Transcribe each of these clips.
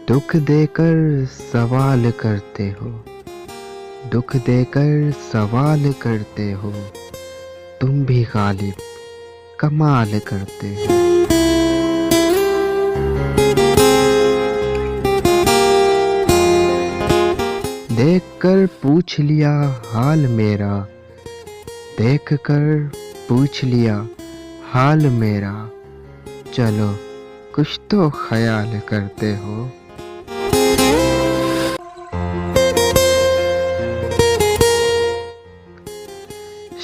दुख देकर सवाल करते हो, दुख देकर सवाल करते हो, तुम भी गालिब कमाल करते हो। देखकर पूछ लिया हाल मेरा, देखकर पूछ लिया हाल मेरा, चलो कुछ तो ख्याल करते हो।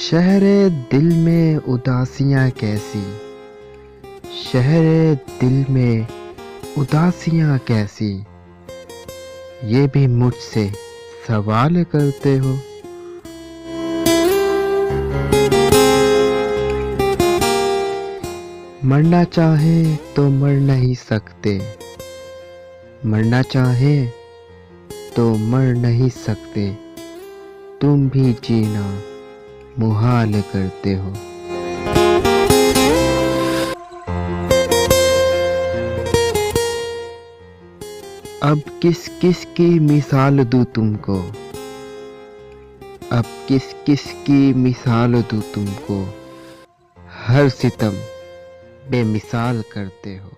शहरे दिल में उदासियां कैसी, शहरे दिल में उदासियां कैसी, ये भी मुझसे सवाल करते हो। मरना चाहे तो मर नहीं सकते, मरना चाहे तो मर नहीं सकते, तुम भी जीना मुहाल करते हो। अब किस किस की मिसाल दूं तुमको, अब किस किस की मिसाल दूं तुमको, हर सितम बेमिसाल करते हो।